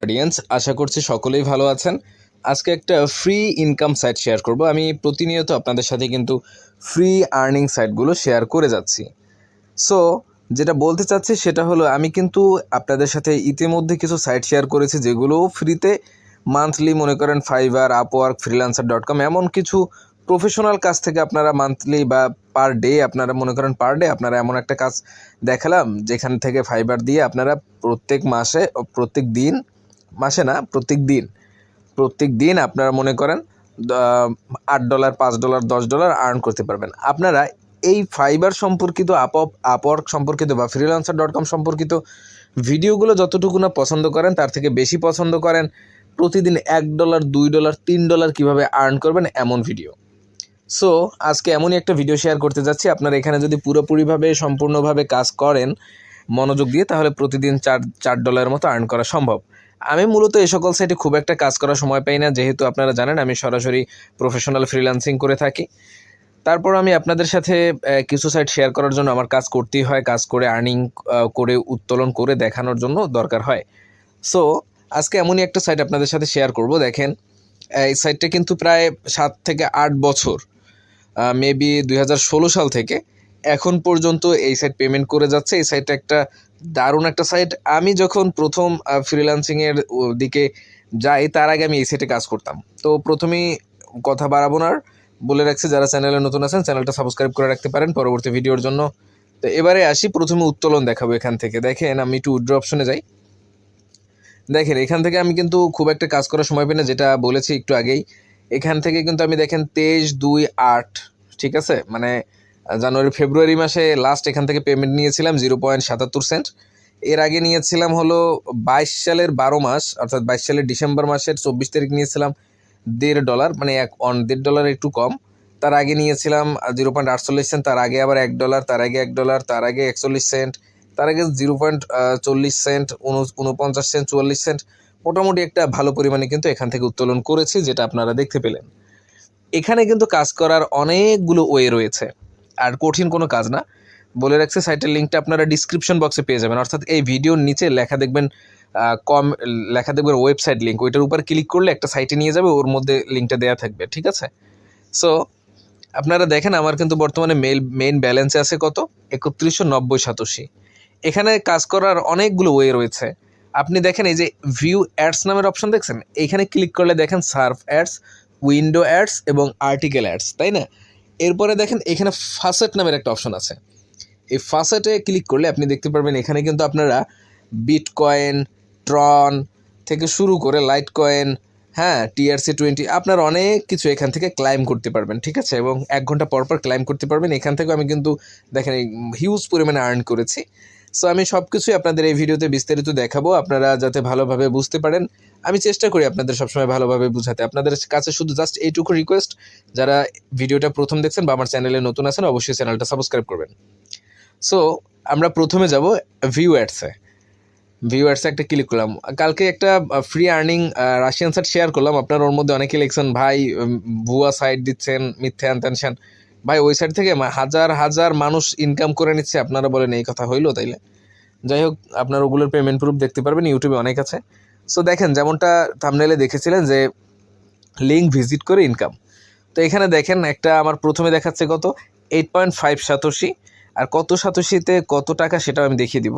Audience, আশা করছি সকলেই ভালো আছেন। আজকে একটা ফ্রি ইনকাম সাইট শেয়ার করব। আমি প্রতিনিয়ত আপনাদের সাথে কিন্তু ফ্রি আর্নিং সাইটগুলো শেয়ার করে যাচ্ছি। সো যেটা বলতে চাচ্ছি সেটা হলো, আমি কিন্তু আপনাদের সাথে ইতিমধ্যে কিছু সাইট শেয়ার করেছি যেগুলো ফ্রিতে মান্থলি, মনে করেন ফাইবার, আপওয়ার্ক, ফ্রিল্যান্সার.com, এমন কিছু প্রফেশনাল কাজ থেকে আপনারা মান্থলি বা পার ডে, আপনারা মনে করেন পার ডে আপনারা এমন একটা কাজ দেখালাম যেখান থেকে ফাইবার দিয়ে আপনারা প্রত্যেক মাসে, প্রত্যেক দিন, মাসে না, প্রত্যেক দিন আপনারা মনে করেন $8, $5, $10 আর্ন করতে পারবেন। আপনারা এই ফাইবার সম্পর্কিত, আপওয়ার্ক সম্পর্কিত বা ফ্রিল্যান্সার.com সম্পর্কিত ভিডিওগুলো যতটুকু না পছন্দ করেন, তার থেকে বেশি পছন্দ করেন প্রতিদিন $1, $2, $3 কীভাবে আর্ন করবেন এমন ভিডিও। সো আজকে এমনই একটা ভিডিও শেয়ার করতে যাচ্ছি। আপনারা এখানে যদি পুরোপুরিভাবে, সম্পূর্ণভাবে কাজ করেন মনোযোগ দিয়ে, তাহলে প্রতিদিন $4 মতো আর্ন করা সম্ভব। আমি মূলত এই সকল সাইটে খুব একটা কাজ করার সময় পাই না, যেহেতু আপনারা জানেন আমি সরাসরি প্রফেশনাল ফ্রিল্যান্সিং করে থাকি। তারপর আমি আপনাদের সাথে কিছু সাইট শেয়ার করার জন্য আমার কাজ করতেই হয়, কাজ করে আর্নিং করে, উত্তোলন করে দেখানোর জন্য দরকার হয়। সো আজকে এমনই একটা সাইট আপনাদের সাথে শেয়ার করব। দেখেন, এই সাইটটা কিন্তু প্রায় 7 থেকে 8 বছর, মেবি 2016 সাল থেকে এখন পর্যন্ত এই সাইট পেমেন্ট করে যাচ্ছে। এই সাইটটা একটা দারুণ একটা সাইট। আমি যখন প্রথম ফ্রিল্যান্সিংয়ের দিকে যাই, তার আগে আমি এই সাইটে কাজ করতাম। তো প্রথমেই কথা বাড়াবো না, বলে রাখছি যারা চ্যানেলে নতুন আছেন চ্যানেলটা সাবস্ক্রাইব করে রাখতে পারেন পরবর্তী ভিডিওর জন্য। তো এবারে আসি, প্রথমে উত্তোলন দেখাবো এখান থেকে। দেখেন, আমি একটু উইথড্র অপশনে যাই। দেখেন, এখান থেকে আমি কিন্তু খুব একটা কাজ করার সময় পাই না, যেটা বলেছি একটু আগেই। এখান থেকে কিন্তু আমি দেখেন 23/2/8, ঠিক আছে, মানে ফেব্রুয়ারি মাসে লাস্ট এখান থেকে পেমেন্ট নিয়েছিলাম 0.77 সেন্ট। এর আগে নিয়েছিলাম হলো 22 সালের 12 মাস, অর্থাৎ 22 সালের ডিসেম্বর মাসের 24 তারিখ নিয়েছিলাম $1.5, মানে $1.5 একটু কম। তার আগে নিয়েছিলাম 0.48 সেন্ট, তার আগে আবার $1, তার আগে $1, তার আগে 41 সেন্ট, তার আগে 0.40 সেন্ট, 49 সেন্ট, 44 সেন্ট। মোটামুটি একটা ভালো পরিমাণে কিন্তু এখান থেকে উত্তোলন করেছি, যেটা আপনারা দেখতে পেলেন। এখানে কিন্তু কাজ করার অনেকগুলো ওয়ে রয়েছে, আর কঠিন কোনো কাজ না। বলে রাখছি, সাইটের লিঙ্কটা আপনারা ডিসক্রিপশন বক্সে পেয়ে যাবেন, অর্থাৎ এই ভিডিওর নিচে লেখা দেখবেন ওয়েবসাইট লিঙ্ক। ওইটার উপর ক্লিক করলে একটা সাইটে নিয়ে যাবে, ওর মধ্যে লিঙ্কটা দেওয়া থাকবে, ঠিক আছে। সো আপনারা দেখেন, আমার কিন্তু বর্তমানে মেইন ব্যালেন্সে আছে কত, 3190 এখানে কাজ করার অনেকগুলো ওয়ে রয়েছে। আপনি দেখেন, এই যে ভিউ অ্যাডস নামের অপশন দেখছেন, এইখানে ক্লিক করলে দেখেন সার্ফ অ্যাডস, উইন্ডো অ্যাডস এবং আর্টিকেল অ্যাডস, তাই না? এরপরে দেখেন এখানে ফাসেট নামের একটা অপশন আছে। এই ফাসেটে ক্লিক করলে আপনি দেখতে পারবেন এখানে কিন্তু আপনারা বিটকয়েন, ট্রন থেকে শুরু করে লাইট কয়েন, হ্যাঁ, TRC20, আপনার অনেক কিছু এখান থেকে ক্লাইম করতে পারবেন, ঠিক আছে, এবং 1 ঘন্টা পর পর ক্লাইম করতে পারবেন। এখান থেকেও আমি কিন্তু দেখেন হিউজ পরিমাণে আর্ন করেছি। সো আমি সব কিছুই আপনাদের এই ভিডিওতে বিস্তারিত দেখাবো, আপনারা যাতে ভালোভাবে বুঝতে পারেন। আমি চেষ্টা করি আপনাদের সবসময় ভালোভাবে বুঝাতে। আপনাদের কাছে শুধু জাস্ট এইটুকু রিকোয়েস্ট, যারা ভিডিওটা প্রথম দেখছেন বা আমার চ্যানেলে নতুন আছেন, অবশ্যই চ্যানেলটা সাবস্ক্রাইব করবেন। সো আমরা প্রথমে যাব ভিউ অ্যাডসে একটা ক্লিক করলাম। কালকে একটা free earning Russian site share করলাম, আপনার ওর মধ্যে অনেকে লিখছেন ভাই ভুয়া সাইট দিচ্ছেন, মিথ্যে আনতেনছেন। ভাই, ওই সাইট থেকে হাজার হাজার মানুষ ইনকাম করে নিচ্ছে, আপনারা বলেন এই কথা হইলো? তাইলে যাই হোক, আপনার ওগুলোর পেমেন্ট প্রুফ দেখতে পারবেন, ইউটিউবে অনেক আছে। সো দেখেন, যেমনটা থাম্বনেলে দেখেছিলেন যে লিঙ্ক ভিজিট করে ইনকাম। তো এখানে দেখেন, একটা আমার প্রথমে দেখাচ্ছে কত, 8.5 সাতোশি, আর কত সাতোশিতে কত টাকা সেটাও আমি দেখিয়ে দিব।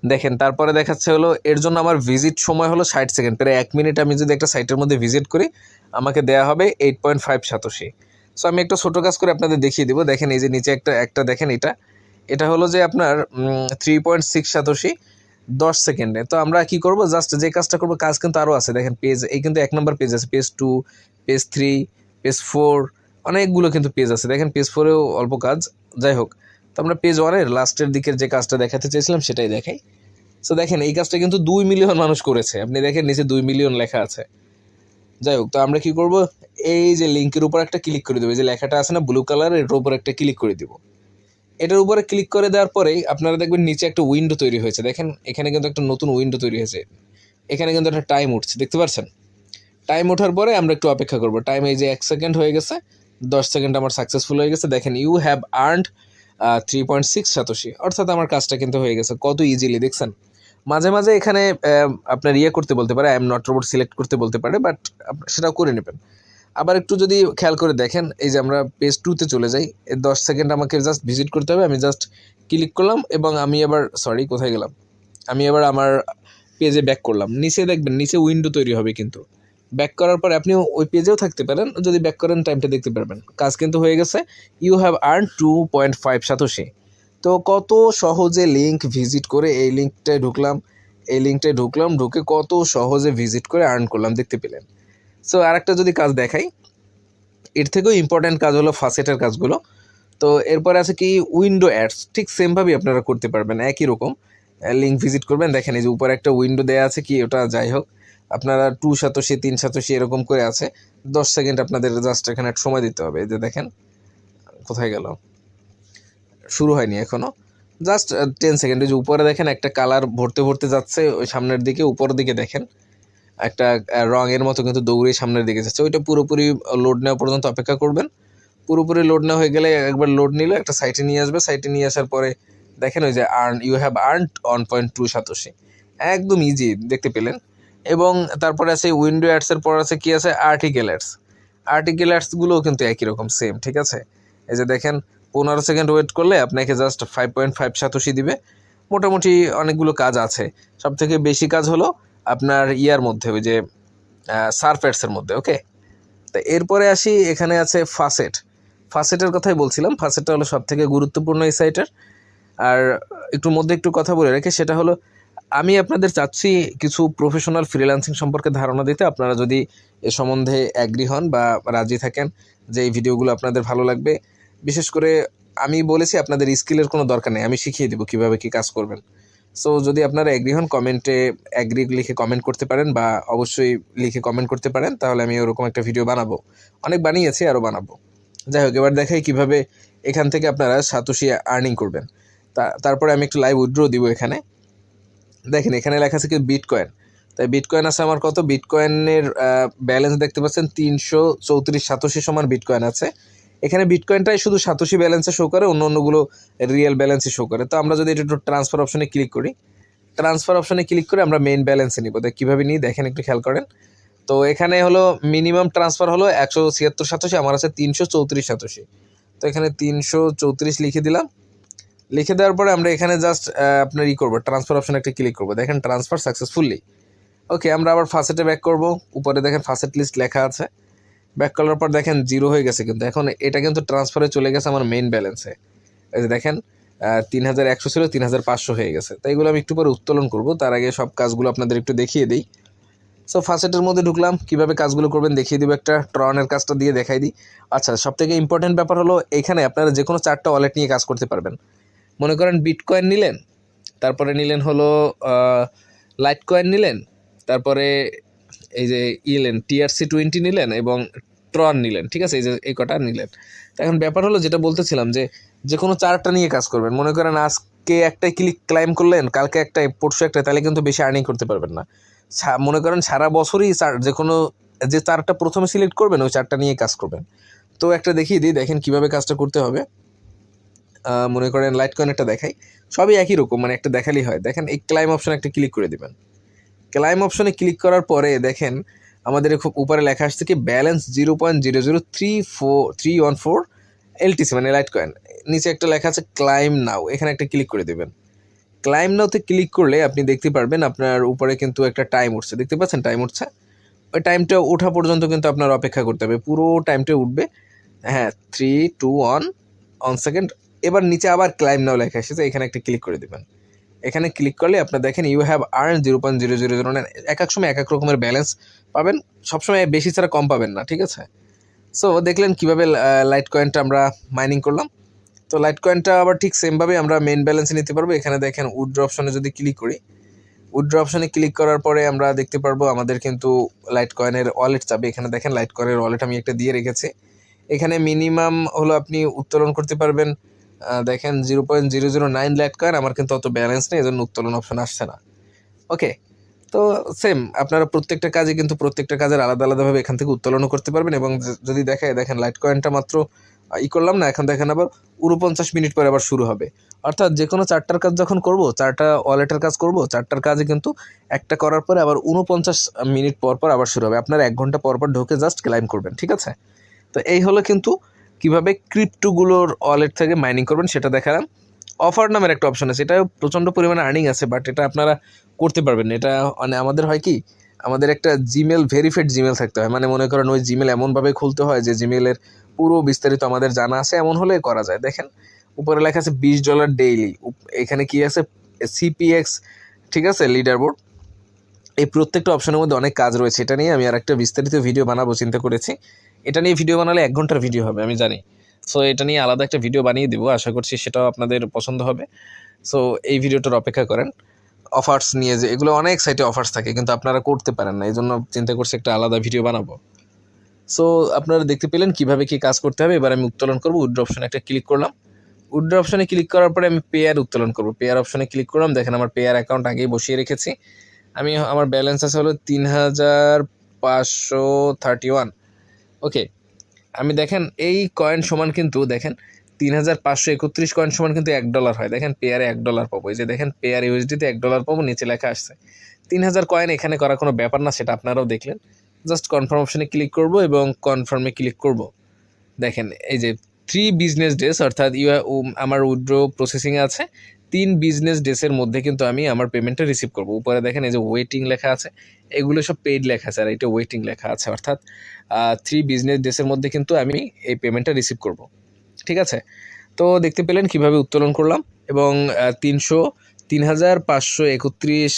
দেখেন, তারপরে দেখাচ্ছে হলো, এর জন্য আমার ভিজিট সময় হলো 60 সেকেন্ড, প্রায় 1 মিনিট। আমি যদি একটা সাইটের মধ্যে ভিজিট করি, আমাকে দেওয়া হবে 8.5 সাতোশি। সো আমি একটা ছোটো কাজ করে আপনাদের দেখিয়ে দিব। দেখেন, এই যে নিচে একটা দেখেন, এটা হলো যে আপনার 3.6 সাতোশি 10 সেকেন্ডে। তো আমরা কি করব, জাস্ট যে কাজটা করবো, কাজ কিন্তু আরও আছে। দেখেন পেজ, এই কিন্তু 1 নম্বর পেজ আছে, পেজ 2, পেজ 3, পেজ 4, অনেকগুলো কিন্তু পেজ আছে। দেখেন পেজ 4এও অল্প কাজ। যাই হোক, তো আমরা পেজ 1-এর লাস্টের দিকের যে কাজটা দেখাতে চেয়েছিলাম সেটাই দেখাই। সো দেখেন, এই কাজটা কিন্তু 2 মিলিয়ন মানুষ করেছে। আপনি দেখেন নিচে 2 মিলিয়ন লেখা আছে। যাই হোক, তো আমরা কি করব, এই যে লিঙ্কের উপর একটা ক্লিক করে দেবো, এই যে লেখাটা আছে না ব্লু কালার, এটার উপর একটা ক্লিক করে দিব। এটার উপরে ক্লিক করে দেওয়ার পরেই আপনারা দেখবেন নিচে একটা উইন্ডো তৈরি হয়েছে। দেখেন, এখানে কিন্তু একটা নতুন উইন্ডো তৈরি হয়েছে। এখানে কিন্তু একটা টাইম উঠছে, দেখতে পাচ্ছেন? টাইম ওঠার পরে আমরা একটু অপেক্ষা করবো। টাইম এই যে 1 সেকেন্ড হয়ে গেছে, 10 সেকেন্ড আমার সাকসেসফুল হয়ে গেছে। দেখেন, ইউ হ্যাভ আর্নড 3.6 সাতোশি, অর্থাৎ আমার কাজটা কিন্তু হয়ে গেছে। কত ইজিলি দেখছেন? মাঝে মাঝে এখানে আপনার করতে বলতে পারে, I am not robot select করতে বলতে পারে, বাট সেটাও করে নেবেন। আবার একটু যদি খেয়াল করে দেখেন, এই যে আমরা পেজ 2-তে চলে যাই, 10 সেকেন্ড আমাকে জাস্ট ভিজিট করতে হবে। আমি জাস্ট ক্লিক করলাম এবং আমি আবার কোথায় গেলাম, আমি আবার আমার পেজে ব্যাক করলাম। নিচে দেখবেন, নিচে উইন্ডো তৈরি হবে, কিন্তু ব্যাক করার পরে আপনি ওই পেজেও থাকতে পারেন, যদি ব্যাক করেন টাইমটা দেখতে পারবেন। কাজ কিন্তু হয়ে গেছে। You have earn 2.5 satoshi. তো কত সহজে লিঙ্ক ভিজিট করে এই লিঙ্কটায় ঢুকলাম, ঢুকে কত সহজে ভিজিট করে আর্ন করলাম, দেখতে পেলেন। সো আরেকটা যদি কাজ দেখাই, এর থেকেও ইম্পর্ট্যান্ট কাজ হলো ফাসেটের কাজগুলো। তো এরপরে আছে কি উইন্ডো অ্যাডস, ঠিক সেমভাবেই আপনারা করতে পারবেন, একই রকম লিঙ্ক ভিজিট করবেন। দেখেন এই যে উপরে একটা উইন্ডো দেওয়া আছে, কি ওটা যাই হোক, আপনারা 2 সাতোশি 3 সাতোশি এরকম করে আছে। 10 সেকেন্ড আপনাদের জাস্ট এখানে একটা সময় দিতে হবে। এই যে দেখেন কোথায় গেল, শুরু হয়নি এখনো, জাস্ট 10 সেকেন্ড। যে উপরে দেখেন একটা কালার ভরতে যাচ্ছে ওই সামনের দিকে, উপরের দিকে দেখেন একটা রঙের মতো কিন্তু দৌড়ে সামনের দিকে যাচ্ছে। ওইটা পুরোপুরি লোড নেওয়া পর্যন্ত অপেক্ষা করবেন। পুরোপুরি লোড নেওয়া হয়ে গেলে একবার লোড নিলে একটা সাইটে নিয়ে আসবে। সাইটে নিয়ে আসার পরে দেখেন ওই যে ইউ হ্যাভ আর্নড 1.2 সাতোশি, একদম ইজি, দেখতে পেলেন। এবং তারপরে আছে উইন্ডো অ্যাডসের পর আছে কি আছে আর্টিকেল অ্যাডসগুলোও কিন্তু একই রকম সেম, ঠিক আছে। এই যে দেখেন 15 সেকেন্ড ওয়েট করলে আপনাকে জাস্ট 5.5 সাতোশি দিবে। মোটামুটি অনেকগুলো কাজ আছে। সব থেকে বেশি কাজ হলো আপনার মধ্যে, ওই যে সার্ফ অ্যাডসের মধ্যে। ওকে, তো এরপরে আসি, এখানে আছে ফাসেটের কথাই বলছিলাম। ফাসেটটা হলো সব থেকে গুরুত্বপূর্ণ এই সাইটের। আর একটু কথা বলে রেখে, সেটা হলো আমি আপনাদের চাচ্ছি কিছু প্রফেশনাল ফ্রিল্যান্সিং সম্পর্কে ধারণা দিতে। আপনারা যদি এ সম্বন্ধে অ্যাগ্রি হন বা রাজি থাকেন যে এই ভিডিওগুলো আপনাদের ভালো লাগবে, বিশেষ করে আমি বলেছি আপনাদের স্কিলের কোনো দরকার নেই, আমি শিখিয়ে দেবো কীভাবে কী কাজ করবেন। সো যদি আপনারা অ্যাগ্রি হন, কমেন্টে অ্যাগ্রি লিখে কমেন্ট করতে পারেন, বা অবশ্যই লিখে কমেন্ট করতে পারেন, তাহলে আমি ওরকম একটা ভিডিও বানাবো। অনেক বানিয়েছি, আরও বানাবো। যাই হোক, এবার দেখাই কীভাবে এখান থেকে আপনারা সাতোশি আর্নিং করবেন। তারপরে আমি একটু লাইভ উইথড্র দিব। এখানে দেখেন, এখানে লেখা আছে কি বিটকয়েন। তাই বিটকয়েন আছে আমার কত, বিটকয়েনের ব্যালেন্স দেখতে পাচ্ছেন 334 সাতোশি সমান বিটকয়েন আছে। এখানে বিটকয়েনটাই শুধু সাতোশি ব্যালেন্সে শো করে, অন্যগুলো রিয়েল ব্যালেন্সে শো করে। তো আমরা যদি এটা একটু ট্রান্সফার অপশনে ক্লিক করি, আমরা মেইন ব্যালেন্সে নিব। কীভাবে নিই দেখেন, একটু খেয়াল করেন। তো এখানে হলো মিনিমাম ট্রান্সফার হলো 176 সাতোশি, আমার আছে 334 সাতোশি। তো এখানে 334 লিখে দিলাম। লিখে দেওয়ার পরে আমরা এখানে জাস্ট আপনার করবো, ট্রান্সফার অপশনে একটা ক্লিক করবো। দেখেন ট্রান্সফার সাকসেসফুলি। ওকে, আমরা আবার ফাসেটে ব্যাক করব। উপরে দেখেন ফাসেট লিস্ট লেখা আছে। ব্যাক করার পর দেখেন 0 হয়ে গেছে, কিন্তু এখন এটা কিন্তু ট্রান্সফারে চলে গেছে আমার মেইন ব্যালেন্সে। এই যে দেখেন 3100 ছিল, 3500 হয়ে গেছে। তাই এগুলো আমি একটু পরে উত্তোলন করব, তার আগে সব কাজগুলো আপনাদের একটু দেখিয়ে দিই। সো ফাসেটের মধ্যে ঢুকলাম, কীভাবে কাজগুলো করবেন দেখিয়ে দিব। একটা ট্রনের কাজটা দিয়ে দেখাই দিই। আচ্ছা, সবথেকে ইম্পর্টেন্ট ব্যাপার হলো এখানে আপনারা যে কোনো 4টা ওয়ালেট নিয়ে কাজ করতে পারবেন। মনে করেন বিটকয়েন নিলেন, তারপরে নিলেন হলো লাইট কয়েন নিলেন, তারপরে এই যে TRC20 নিলেন এবং ট্রন নিলেন, ঠিক আছে। এই কটা নিলেন। এখন ব্যাপার হলো যেটা বলতেছিলাম, যে কোনো 4টা নিয়ে কাজ করবেন। মনে করেন আজকে একটাই ক্লাইম করলেন, কালকে একটাই, পরশু একটাই, তাহলে কিন্তু বেশি আর্নিং করতে পারবেন না। মনে করেন সারা বছরই যে 4টা প্রথমে সিলেক্ট করবেন, ওই 4টা নিয়ে কাজ করবেন। তো একটা দেখিয়ে দিই, দেখেন কীভাবে কাজটা করতে হবে। মনে করেন লাইট কয়েন একটা দেখাই, সবই একই রকম, মানে একটা দেখালেই হয়। দেখেন এই ক্লাইম অপশনে একটা ক্লিক করে দেবেন। ক্লাইম অপশনে ক্লিক করার পরে দেখেন আমাদের খুব উপরে লেখা আসছে কি ব্যালেন্স 0.00314 LTC, মানে লাইট কয়েন। নিচে একটা লেখা আছে ক্লাইম নাও, এখানে একটা ক্লিক করে দেবেন। ক্লাইম নাওতে ক্লিক করলে আপনি দেখতে পারবেন আপনার উপরে কিন্তু একটা টাইম উঠছে, দেখতে পাচ্ছেন টাইম উঠছে। ওই টাইমটা ওঠা পর্যন্ত কিন্তু আপনার অপেক্ষা করতে হবে, পুরো টাইমটা উঠবে। হ্যাঁ, 3 2 1 সেকেন্ড। এবার নিচে আবার ক্লাইম নাও লেখা এসেছে, এখানে একটা ক্লিক করে দেবেন। এখানে ক্লিক করলে আপনার দেখেন ইউ হ্যাভ আর্ন 0.0009। এক সময় এক রকমের ব্যালেন্স পাবেন, সবসময় বেশি ছাড়া কম পাবেন না, ঠিক আছে। সো দেখলেন কীভাবে লাইট কয়েনটা আমরা মাইনিং করলাম। তো লাইট কয়েনটা আবার ঠিক সেমভাবে আমরা মেন ব্যালেন্সে নিতে পারবো। এখানে দেখেন উইথড্র অপশনে যদি ক্লিক করি, উইথড্র অপশনে ক্লিক করার পরে আমরা দেখতে পারবো আমাদের কিন্তু লাইট কয়েনের ওয়ালেট চাবে। এখানে দেখেন লাইট কয়েনের ওয়ালেট আমি একটা দিয়ে রেখেছি। এখানে মিনিমাম হলো আপনি উত্তোলন করতে পারবেন, দেখেন 0.009 লাইট কয়েন। আমার কিন্তু অত ব্যালেন্স নেই, এজন্য উত্তোলন অপশন আসছে না। ওকে, তো সেম আপনারা প্রত্যেকটা কাজে কিন্তু প্রত্যেকটা কাজের আলাদাভাবে এখান থেকে উত্তোলনও করতে পারবেন। এবং যদি দেখেন লাইট কয়েনটা মাত্র করলাম না, এখন দেখেন আবার 49 মিনিট পরে আবার শুরু হবে। অর্থাৎ যে কোনো 4টার কাজ যখন করব, 4টা ওয়ালেটের কাজ করব, 4টার কাজে কিন্তু একটা করার পরে আবার 49 মিনিট পর পর আবার শুরু হবে। আপনারা 1 ঘন্টা পর পর ঢুকে জাস্ট ক্লাইম করবেন, ঠিক আছে? তো এই হলো কিন্তু কীভাবে ক্রিপ্টোগুলোর ওয়ালেট থেকে মাইনিং করবেন সেটা দেখালাম। অফার নামের একটা অপশন আছে, এটাও প্রচণ্ড পরিমাণে আর্নিং আছে, বাট এটা আপনারা করতে পারবেন না। এটা মানে আমাদের হয় কি, আমাদের একটা জিমেল, ভেরিফাইড জিমেল থাকতে হয়। মানে মনে করেন ওই জিমেল এমনভাবে খুলতে হয় যে জিমেলের পুরো বিস্তারিত আমাদের জানা আছে, এমন হলে করা যায়। দেখেন উপরে লেখা আছে $20 ডেইলি, এখানে কি আছে সিপিএক্স, ঠিক আছে, লিডার বোর্ড। এই প্রত্যেকটা অপশনের মধ্যে অনেক কাজ রয়েছে। এটা নিয়ে আমি আর একটা বিস্তারিত ভিডিও বানাবো চিন্তা করেছি। এটা নিয়ে ভিডিও বানালে 1 ঘন্টার ভিডিও হবে আমি জানি। সো এটা নিয়ে আলাদা একটা ভিডিও বানিয়ে দেবো, আশা করছি সেটাও আপনাদের পছন্দ হবে। সো এই ভিডিওটার অপেক্ষা করেন। অফার্স নিয়ে, যে এগুলো অনেক সাইটে অফার্স থাকে কিন্তু আপনারা করতে পারেন না, এই জন্য চিন্তা করছি একটা আলাদা ভিডিও বানাবো। সো আপনারা দেখতে পেলেন কীভাবে কী কাজ করতে হবে। এবার আমি উত্তোলন করবো। উইথড্র অপশনে একটা ক্লিক করলাম। উইথড্র অপশনে ক্লিক করার পরে আমি পেয়ার উত্তোলন করবো। পেয়ার অপশনে ক্লিক করলাম। দেখেন আমার পেয়ার অ্যাকাউন্ট আগেই বসিয়ে রেখেছি। আমার ব্যালেন্স আছে হলো 3531। ওকে, আমি দেখেন এই কয়েন সমান কিন্তু দেখেন 3531 কয়েন সমান কিন্তু $1 হয়। দেখেন পেয়ারে $1 পাবো। এই যে দেখেন পেয়ার ইউএসডিতে $1 পাবো, নিচে লেখা আসছে 3000 কয়েন। এখানে করা কোনো ব্যাপার না, সেটা আপনারাও দেখলেন। জাস্ট কনফার্ম অপশনে ক্লিক করব এবং কনফার্মে ক্লিক করব। দেখেন এই যে 3 বিজনেস ডেজ, অর্থাৎ আমার উইথড্র প্রসেসিংয়ে আছে 3 বিজনেস ডেসের মধ্যে কিন্তু আমি আমার পেমেন্টটা রিসিভ করব। উপরে দেখেন এই যে ওয়েটিং লেখা আছে, এগুলো সব পেইড লেখা আছে, আর এটা ওয়েটিং লেখা আছে, অর্থাৎ 3 বিজনেস ডেসের মধ্যে কিন্তু আমি এই পেমেন্টটা রিসিভ করব, ঠিক আছে? তো দেখতে পেলেন কিভাবে উত্তোলন করলাম এবং 3531